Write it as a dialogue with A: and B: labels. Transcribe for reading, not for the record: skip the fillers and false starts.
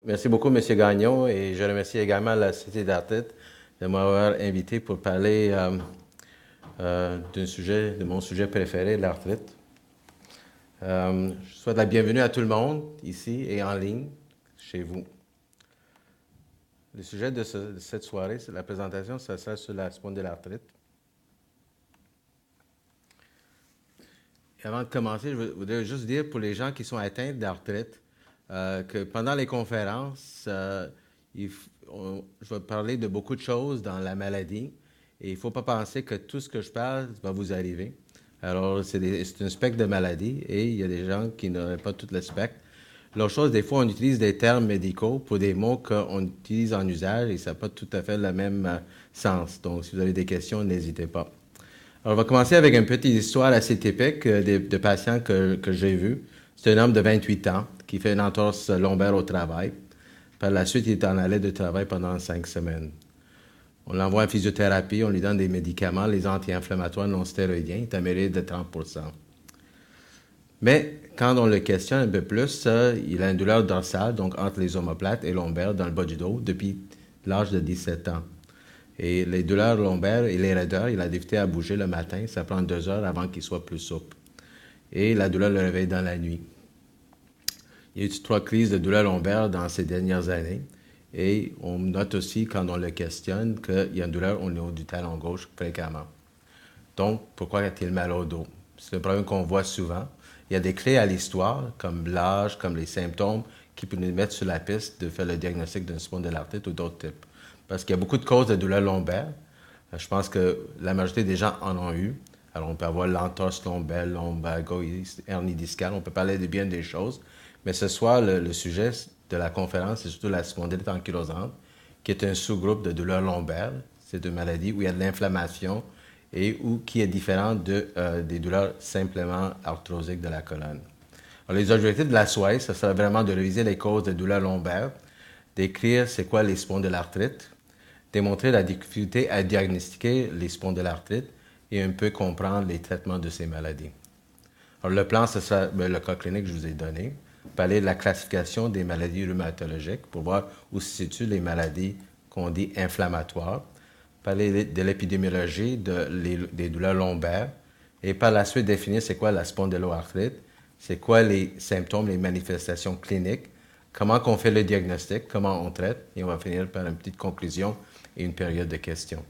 A: Merci beaucoup, M. Gagnon, et je remercie également la Société d'arthrite de m'avoir invité pour parler de mon sujet préféré, l'arthrite. Je souhaite la bienvenue à tout le monde, ici et en ligne, chez vous. Le sujet de cette soirée, c'est la présentation, ça sera sur la spondylarthrite. Et avant de commencer, je voudrais juste dire pour les gens qui sont atteints d'arthrite, que pendant les conférences, je vais parler de beaucoup de choses dans la maladie et il ne faut pas penser que tout ce que je parle va vous arriver. Alors, c'est un spectre de maladies et il y a des gens qui n'auraient pas tout le spectre. L'autre chose, des fois, on utilise des termes médicaux pour des mots qu'on utilise en usage et ça n'a pas tout à fait le même sens. Donc, si vous avez des questions, n'hésitez pas. Alors, on va commencer avec une petite histoire assez typique de patients que j'ai vus. C'est un homme de 28 ans qui fait une entorse lombaire au travail. Par la suite, il est en arrêt de travail pendant 5 semaines. On l'envoie en physiothérapie, on lui donne des médicaments, les anti-inflammatoires non stéroïdiens, il est amélioré de 30%. Mais quand on le questionne un peu plus, il a une douleur dorsale, donc entre les omoplates et lombaires dans le bas du dos, depuis l'âge de 17 ans. Et les douleurs lombaires et les raideurs, il a difficulté à bouger le matin. Ça prend 2 heures avant qu'il soit plus souple. Et la douleur le réveille dans la nuit. Il y a eu 3 crises de douleur lombaire dans ces dernières années. Et on note aussi, quand on le questionne, qu'il y a une douleur au niveau du talon gauche fréquemment. Donc, pourquoi a-t-il mal au dos? C'est un problème qu'on voit souvent. Il y a des clés à l'histoire, comme l'âge, comme les symptômes, qui peuvent nous mettre sur la piste de faire le diagnostic d'une spondylarthrite ou d'autres types. Parce qu'il y a beaucoup de causes de douleurs lombaires. Je pense que la majorité des gens en ont eu. Alors, on peut avoir l'entorse lombaire, lombago, hernie discale. On peut parler de bien des choses. Mais ce soir, le sujet de la conférence, c'est surtout la spondylite ankylosante, qui est un sous-groupe de douleurs lombaires. C'est une maladie où il y a de l'inflammation et qui est différente des douleurs simplement arthrosiques de la colonne. Alors, les objectifs de la soirée, ce sera vraiment de réviser les causes de douleurs lombaires, d'écrire c'est quoi les spondylarthrites, démontrer la difficulté à diagnostiquer les spondylarthrites et un peu comprendre les traitements de ces maladies. Alors, le plan, ce sera le cas clinique que je vous ai donné, parler de la classification des maladies rhumatologiques pour voir où se situent les maladies qu'on dit inflammatoires, parler de l'épidémiologie des douleurs lombaires et par la suite définir c'est quoi la spondyloarthrite, c'est quoi les symptômes, les manifestations cliniques, comment on fait le diagnostic, comment on traite et on va finir par une petite conclusion et une période de questions.